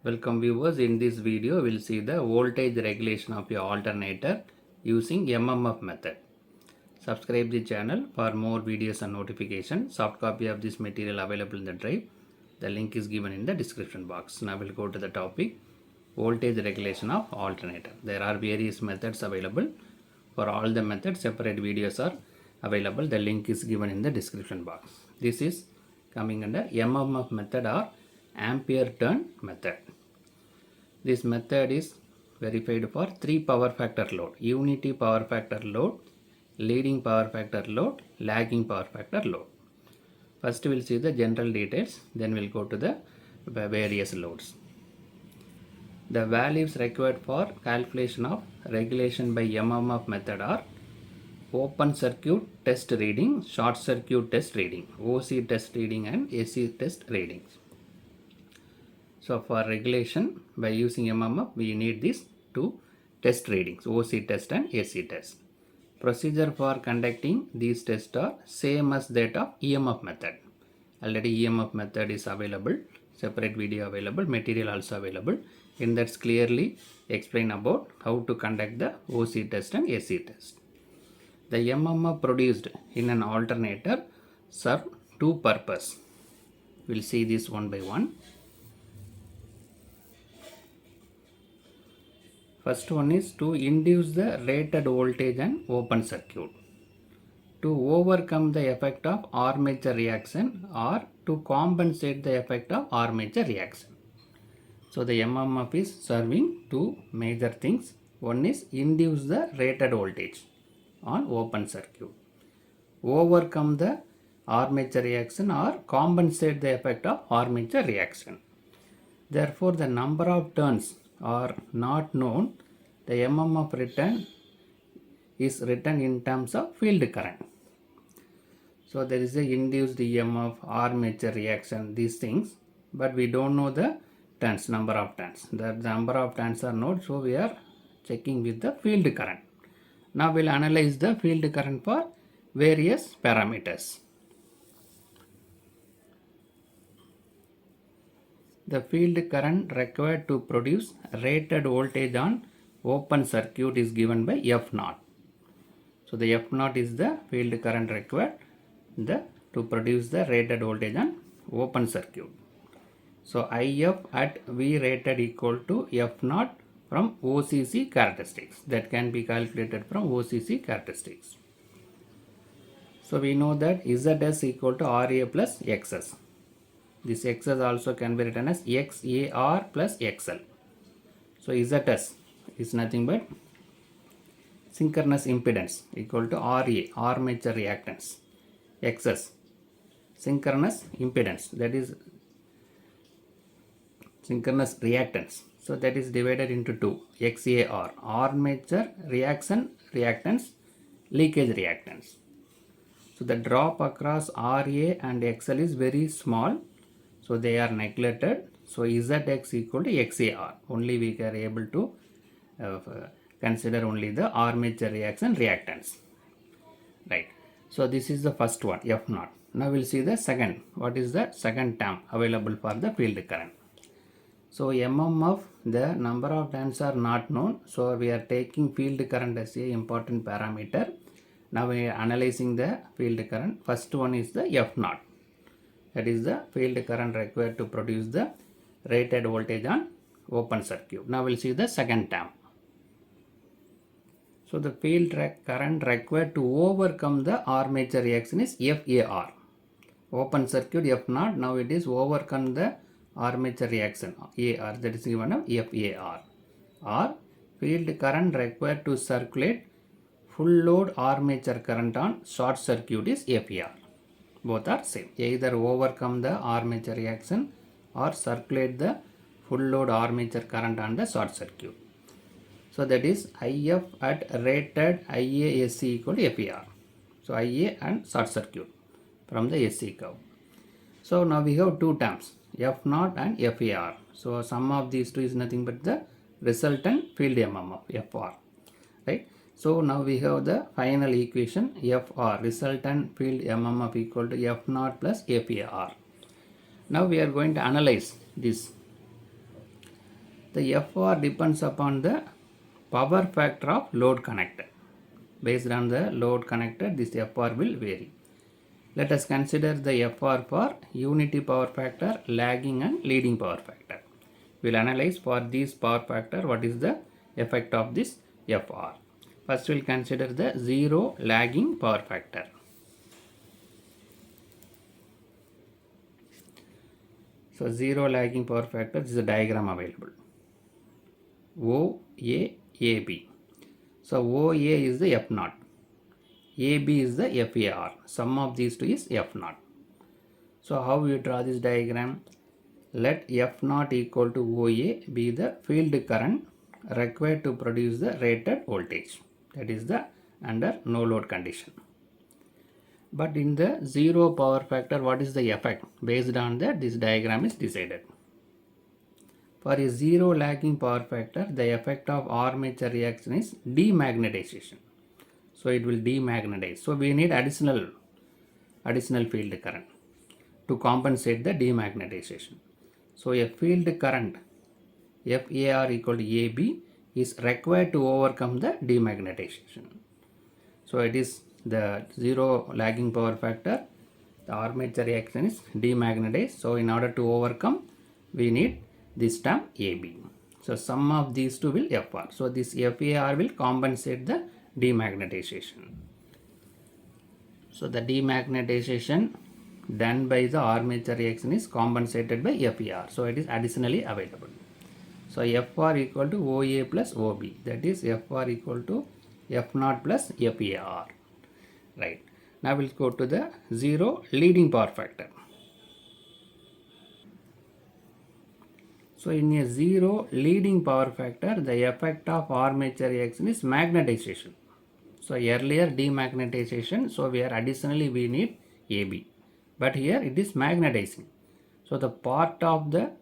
Welcome viewers, in this video we will see the voltage regulation of your alternator using MMF method. Subscribe the channel for more videos and notifications. Soft copy of this material available in the drive. The link is given in the description box. Now we'll go to the topic, voltage regulation of alternator. There are various methods available. For all the methods, separate videos are available. The link is given in the description box. This is coming under MMF method or Ampere-turn method. This method is verified for 3 power factor load: unity power factor load, leading power factor load, lagging power factor load. First we'll see the general details, then we'll go to the various loads. The values required for calculation of regulation by MMF method are open circuit test reading, short circuit test reading, OC test reading and AC test readings. So for regulation by using MMF, we need these two test readings, OC test and AC test. Procedure for conducting these tests are same as that of EMF method. Already EMF method is available, separate video available, material also available. In that clearly explain about how to conduct the OC test and AC test. The MMF produced in an alternator serve two purposes. We'll see this one by one. First one is to induce the rated voltage and open circuit, to overcome the effect of armature reaction or to compensate the effect of armature reaction. So the MMF is serving two major things. One is induce the rated voltage on open circuit, overcome the armature reaction or compensate the effect of armature reaction. Therefore, the number of turns are not known. The MMF is written in terms of field current. So there is a induced EMF, armature reaction, these things, but we don't know the turns, number of turns. The number of turns are known, so we are checking with the field current. Now we'll analyze the field current for various parameters. The field current required to produce rated voltage on open circuit is given by F0. So the F0 is the field current required to produce the rated voltage on open circuit. So IF at V rated equal to F0 from OCC characteristics. That can be calculated from OCC characteristics. So we know that ZS equal to RA plus XS. This XS also can be written as XAR plus XL. So ZS is nothing but synchronous impedance equal to RA, armature reactance, XS, synchronous impedance, that is synchronous reactance. So that is divided into two, XAR, armature reactance, leakage reactance. So the drop across RA and XL is very small, so they are neglected. So ZX equal to XAR. Only we are able to consider only the armature reaction reactance. Right. So this is the first one, F0. Now we'll see the second. What is the second term available for the field current? So MMF, the number of turns are not known. So we are taking field current as a important parameter. Now we are analyzing the field current. First one is the F0. That is the field current required to produce the rated voltage on open circuit. Now we'll see the second term. So the field current required to overcome the armature reaction is FAR. Open circuit F0. Now it is overcome the armature reaction AR, that is given of FAR. Or field current required to circulate full load armature current on short circuit is FAR. Both are same. Either overcome the armature reaction or circulate the full load armature current on the short circuit. So that is IF at rated IASC equal to FAR. So IA and short circuit from the SC curve. So now we have two terms, F0 and FAR. So sum of these two is nothing but the resultant field MMF, FR. Right. So now we have the final equation, FR, resultant field MMF equal to F0 plus FAR. Now we are going to analyze this The FR depends upon the power factor of load connected. Based on the load connected, this FR will vary. Let us consider the FR for unity power factor, lagging and leading power factor. We will analyze for these power factor what is the effect of this FR. First we will consider the zero lagging power factor. So zero lagging power factor, this is a diagram available. OA, AB. So OA is the F0. AB is the FAR. Sum of these two is F0. So how we draw this diagram? Let F0 equal to OA be the field current required to produce the rated voltage. That is the under no load condition. But in the zero power factor, what is the effect? Based on that, this diagram is decided. For a zero lagging power factor, the effect of armature reaction is demagnetization. So it will demagnetize. So we need additional field current to compensate the demagnetization. So a field current FAR equal to AB is required to overcome the demagnetization. So it is the zero lagging power factor. The armature reaction is demagnetized. So in order to overcome, we need this term AB. So sum of these two will FR. So this FAR will compensate the demagnetization. So the demagnetization done by the armature reaction is compensated by FAR. So it is additionally available. So FR equal to OA plus OB. That is FR equal to F0 plus FAR. Right. Now we'll go to the zero leading power factor. So in a zero leading power factor, the effect of armature reaction is magnetization. So earlier demagnetization, so we need AB. But here it is magnetizing. So the part of the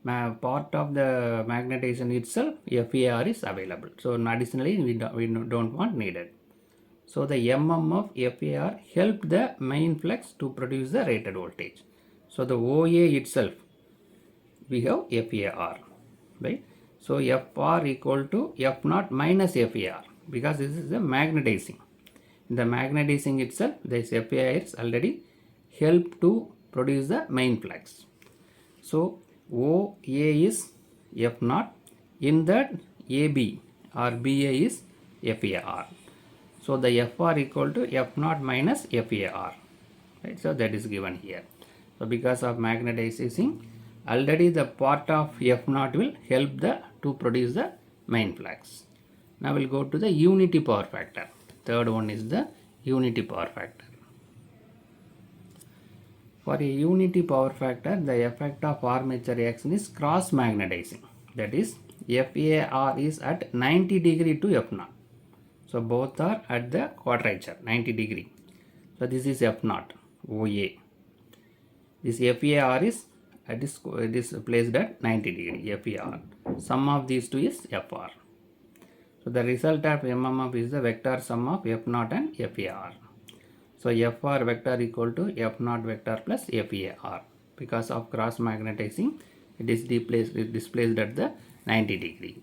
magnetization itself, FAR is available. So additionally we don't want needed. So the MMF FAR helped the main flux to produce the rated voltage. So the OA itself, we have FAR, right? So FR equal to F0 minus FAR, because this is the magnetizing. In the magnetizing itself, this FAR is already help to produce the main flux. So OA is F0, in that AB or BA is FAR. So the FR equal to F0 minus FAR, right? So that is given here. So because of magnetizing, already the part of F0 will help to produce the main flux. Now we'll go to the unity power factor. Third one is the unity power factor. For a unity power factor, the effect of armature reaction is cross magnetizing. That is, FAR is at 90 degree to F0. So both are at the quadrature 90 degree. So this is F0 OA. This FAR is placed at 90 degree FAR. Sum of these two is FR. So the result of MMF is the vector sum of F0 and FAR. So FR vector equal to F0 vector plus FAR. Because of cross magnetizing, it is displaced at the 90 degree.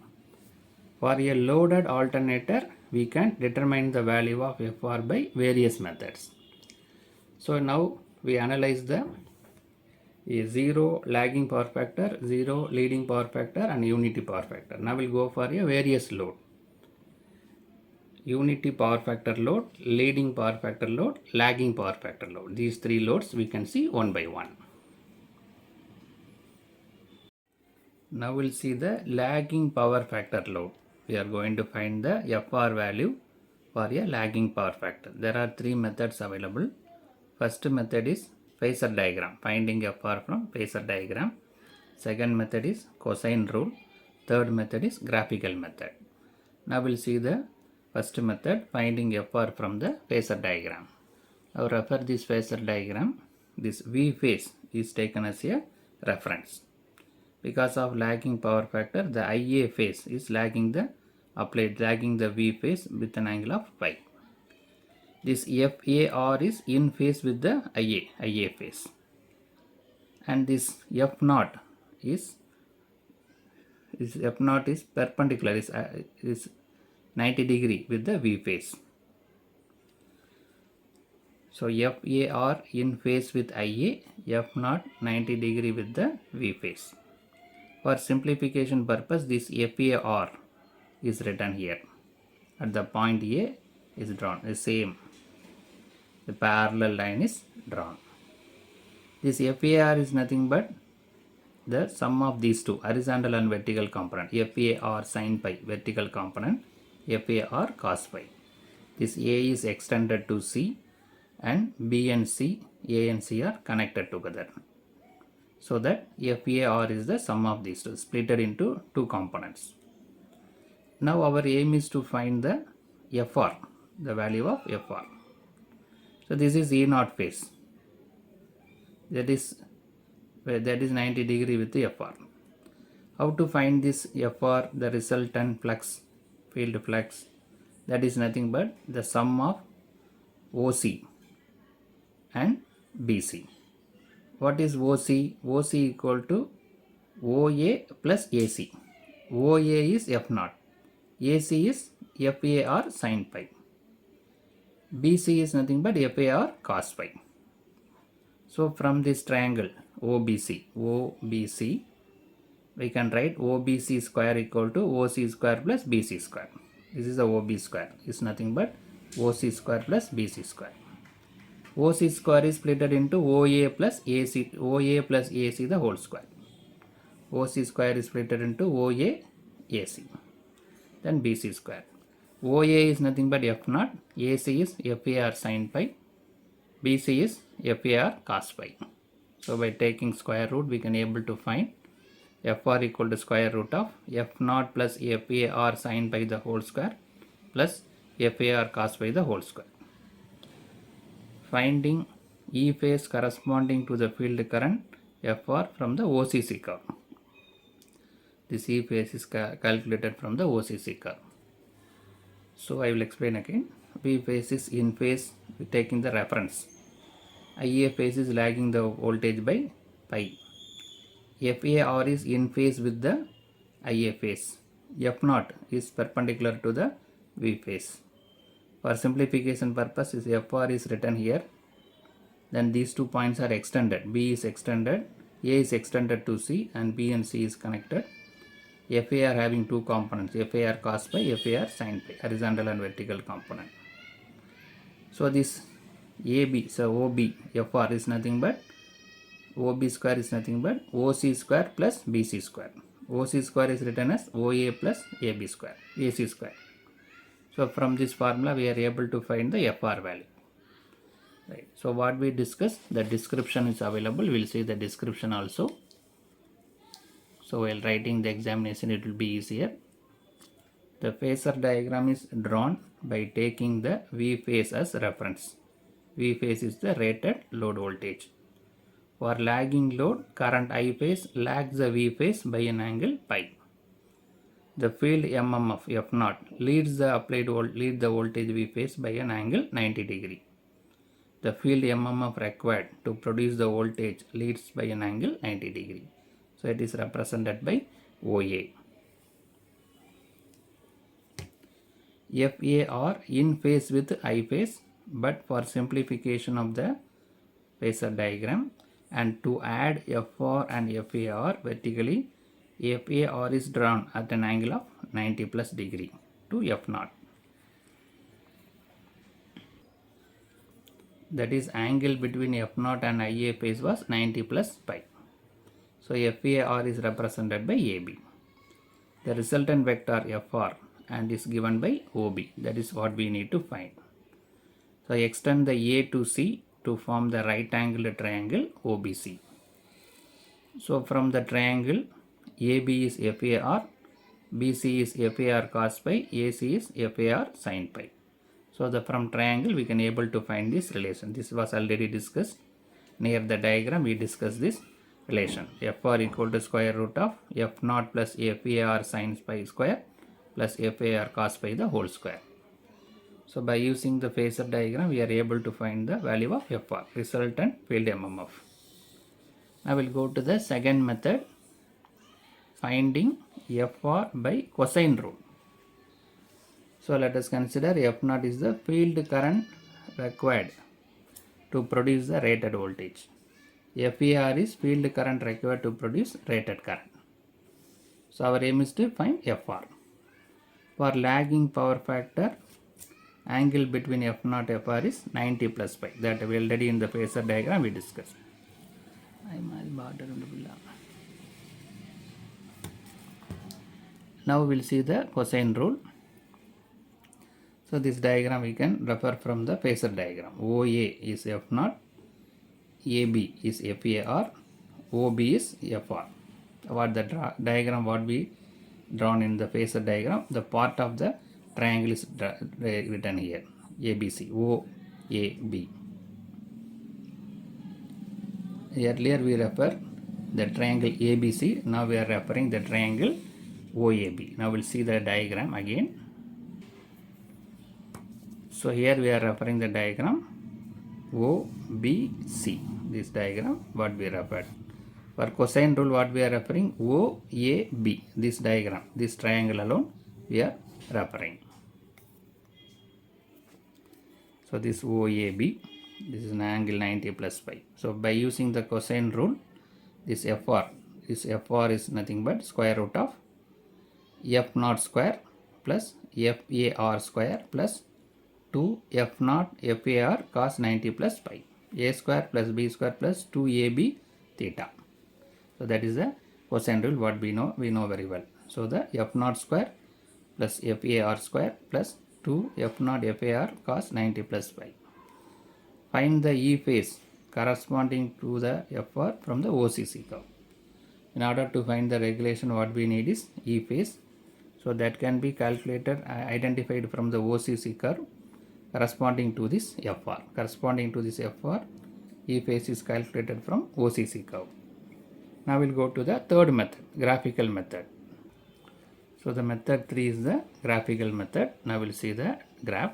For a loaded alternator, we can determine the value of FR by various methods. So now we analyze the zero lagging power factor, zero leading power factor and unity power factor. Now we'll go for a various load. Unity power factor load, leading power factor load, lagging power factor load. These three loads we can see one by one. Now we'll see the lagging power factor load. We are going to find the FR value for a lagging power factor. There are three methods available. First method is phasor diagram, finding FR from phasor diagram. Second method is cosine rule. Third method is graphical method. Now we'll see the first method, finding FR from the phasor diagram. Now refer this phasor diagram. This V phase is taken as a reference. Because of lagging power factor, the IA phase is lagging the V phase with an angle of phi. This FAR is in phase with the IA phase. And this F0 is is F naught is perpendicular, is 90 degree with the V phase. So FAR in phase with IA, F naught 90 degree with the V phase. For simplification purpose, this FAR is written here. At the point A is drawn, the same. The parallel line is drawn. This FAR is nothing but the sum of these two, horizontal and vertical component. FAR sin pi, vertical component, FAR cos pi. This A is extended to C, and B and C, A and C are connected together. So that FAR is the sum of these two, splitted into two components. Now our aim is to find the FR, the value of FR. So this is E naught phase. That is 90 degree with the FR. How to find this FR, the resultant flux, field flux? That is nothing but the sum of OC and BC. What is OC? OC equal to OA plus AC. OA is F naught. AC is FAR sin pi. BC is nothing but FAR cos pi. So from this triangle OBC, we can write OBC square equal to OC square plus BC square. This is the OB square. It's nothing but OC square plus BC square. OC square is split into OA plus AC the whole square. OC square is split into OA AC. Then BC square. OA is nothing but F naught. AC is FAR sin pi. BC is FAR cos pi. So by taking square root, we can able to find FR equal to square root of F naught plus FAR sin pi the whole square plus FAR cos pi the whole square. Finding E phase corresponding to the field current FR from the OCC curve. This E phase is calculated from the OCC curve. So I will explain again. V phase is in phase taking the reference. IA phase is lagging the voltage by pi. FAR is in phase with the IA phase. F naught is perpendicular to the V phase. For simplification purpose, FR is written here. Then these 2 points are extended. B is extended, A is extended to C, and B and C is connected. FAR having two components, FAR cos pi, FAR sin pi, horizontal and vertical component. So this AB, so OB, FR is nothing but, OB square is nothing but OC square plus BC square. OC square is written as OA plus AB square, AC square. So from this formula we are able to find the FR value. Right. So what we discussed, the description is available. We will see the description also. So while writing the examination, it will be easier. The phasor diagram is drawn by taking the V phase as reference. V phase is the rated load voltage. For lagging load, current I phase lags the V phase by an angle pi. The field MMF F naught leads the voltage V phase by an angle 90 degree. The field MMF required to produce the voltage leads by an angle 90 degree. So it is represented by OA. FAR in phase with I phase, but for simplification of the phasor diagram and to add FR and FAR vertically, FAR is drawn at an angle of 90 plus degree to F naught. That is, angle between F naught and IA phase was 90 plus pi. So FAR is represented by AB. The resultant vector FR and is given by OB. That is what we need to find. So extend the A to C to form the right angled triangle OBC. So from the triangle, AB is FAR, BC is FAR cos pi, AC is FAR sin pi. So from triangle we can able to find this relation. This was already discussed. Near the diagram we discussed this relation. FR equal to square root of F naught plus FAR sin pi square plus FAR cos pi the whole square. So by using the phasor diagram we are able to find the value of FR, resultant field MMF. Now we'll go to the second method, finding FR by cosine rule. So let us consider F0 is the field current required to produce the rated voltage. FAR is field current required to produce rated current. So our aim is to find FR. For lagging power factor, angle between F0 and FR is 90 plus pi. That we already in the phasor diagram we discussed. Now we will see the cosine rule. So this diagram we can refer from the phasor diagram. OA is F0, AB is FAR, OB is FR. What the diagram what we drawn in the phasor diagram, the part of the triangle is written here, ABC, OAB. Earlier we refer the triangle ABC, now we are referring the triangle OAB. Now we'll see the diagram again. So here we are referring the diagram OBC, this diagram what we referred. For cosine rule what we are referring, OAB, this diagram, this triangle alone we are referring. So this OAB, this is an angle 90 plus pi. So by using the cosine rule, this FR is nothing but square root of F0 square plus FAR square plus 2 F0 FAR cos 90 plus pi. A square plus B square plus 2AB theta. So that is the cosine rule what we know very well. So the F0 square plus FAR square plus 2 F0 FAR cos 90 plus pi. Find the E phase corresponding to the FR from the OCC curve. In order to find the regulation what we need is E phase. So that can be calculated, identified from the OCC curve corresponding to this FR. Corresponding to this FR, E phase is calculated from OCC curve. Now we'll go to the third method, graphical method. So the method 3 is the graphical method. Now we'll see the graph.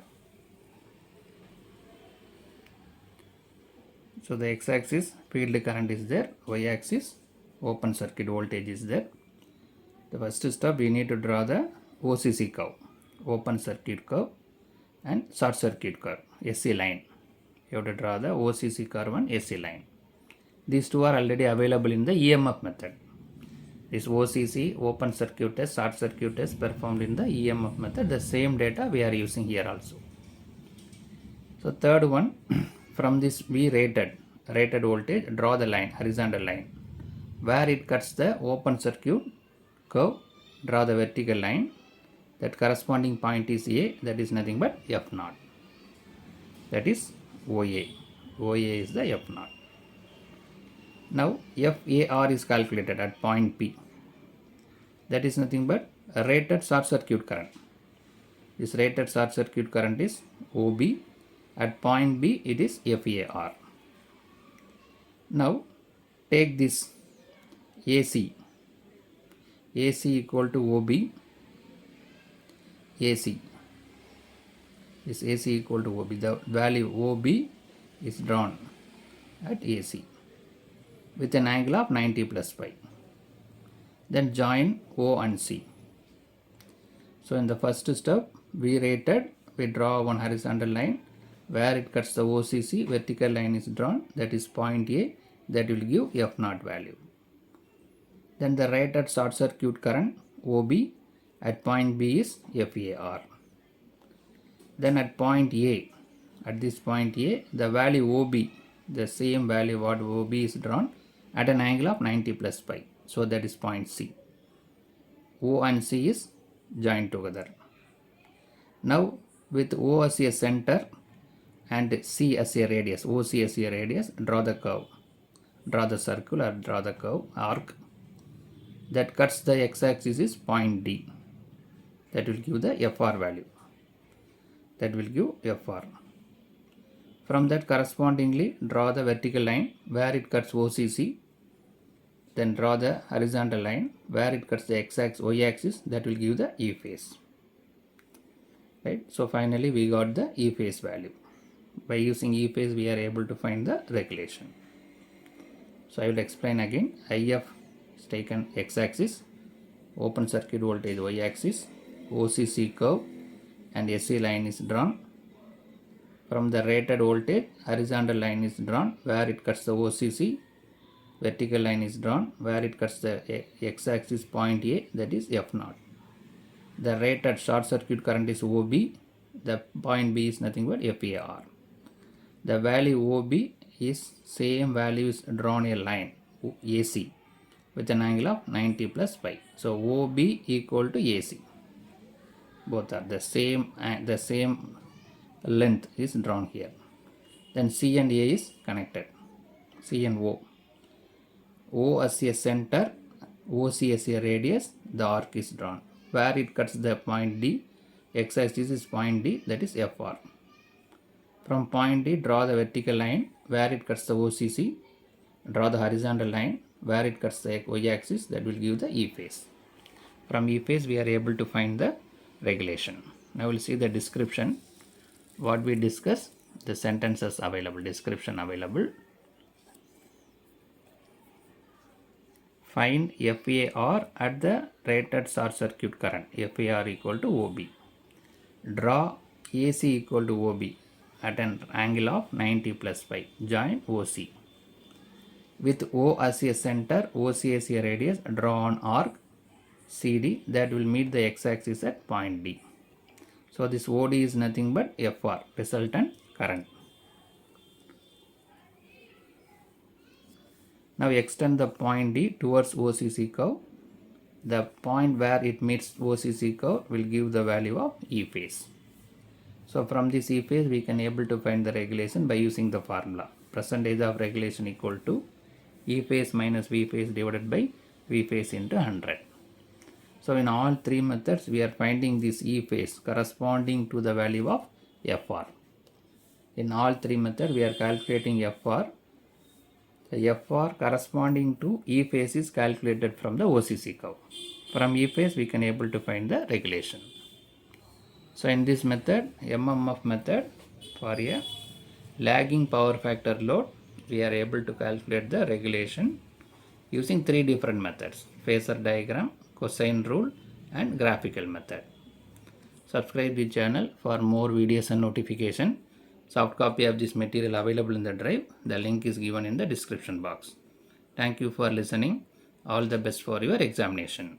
So the x-axis field current is there, y-axis open circuit voltage is there. The first step we need to draw the OCC curve, open circuit curve and short circuit curve, SC line. You have to draw the OCC curve and SC line. These two are already available in the EMF method. This OCC, open circuit test, short circuit test performed in the EMF method. The same data we are using here also. So third one, from this V rated voltage, draw the line, horizontal line. Where it cuts the open circuit curve, draw the vertical line. That corresponding point is A, that is nothing but F0. That is OA. OA is the F0. Now FAR is calculated at point P. That is nothing but a rated short circuit current. This rated short circuit current is OB. At point B it is FAR. Now take this AC. AC equal to OB. AC. This AC equal to OB. The value OB is drawn at AC with an angle of 90 plus pi. Then join O and C. So in the first step, we draw one horizontal line. Where it cuts the OCC, vertical line is drawn, that is point A, that will give F0 value. Then the rated short circuit current OB at point B is FAR. Then at point A, at this point A, the value OB, the same value what OB is drawn at an angle of 90 plus pi. So that is point C. O and C is joined together. Now with O as a center and C as a radius, OC as a radius, draw the curve. Draw the circle or draw the curve, arc. That cuts the x-axis is point D. That will give the FR value. That will give FR. From that correspondingly draw the vertical line where it cuts OCC. Then draw the horizontal line where it cuts the x-axis, y-axis, that will give the E phase. Right? So finally we got the E phase value. By using E phase we are able to find the regulation. So I will explain again. IF is taken x-axis, open circuit voltage y axis, OCC curve and SC line is drawn. From the rated voltage, horizontal line is drawn where it cuts the OCC, vertical line is drawn where it cuts the x-axis point A, that is F0. The rated short circuit current is OB, the point B is nothing but FAR. The value OB is same value is drawn a line AC with an angle of 90 plus pi. So OB equal to AC. Both are the same length is drawn here. Then C and A is connected. C and O. O as a center, OC as a radius, the arc is drawn. Where it cuts the point D, x-axis is point D, that is FR. From point D, draw the vertical line where it cuts the OCC, draw the horizontal line where it cuts the y-axis, that will give the E phase. From E phase, we are able to find the regulation. Now we'll see the description. What we discuss, the sentences available, description available. Find FAR at the rated short circuit current, FAR equal to OB. Draw AC equal to OB at an angle of 90 plus pi. Join OC. With O as a center, OC as a radius, draw an arc CD that will meet the x-axis at point D. So this OD is nothing but FR, resultant current. Now extend the point D towards OCC curve. The point where it meets OCC curve will give the value of E phase. So from this E phase we can able to find the regulation by using the formula. Percentage of regulation equal to E phase minus V phase divided by V phase into 100. So in all three methods we are finding this E phase corresponding to the value of FR. In all three methods we are calculating FR. The FR corresponding to E phase is calculated from the OCC curve. From E phase we can able to find the regulation. So in this method, MMF method, for a lagging power factor load, we are able to calculate the regulation using three different methods: phasor diagram, cosine rule and graphical method. Subscribe the channel for more videos and notification. Soft copy of this material available in the drive. The link is given in the description box. Thank you for listening. All the best for your examination.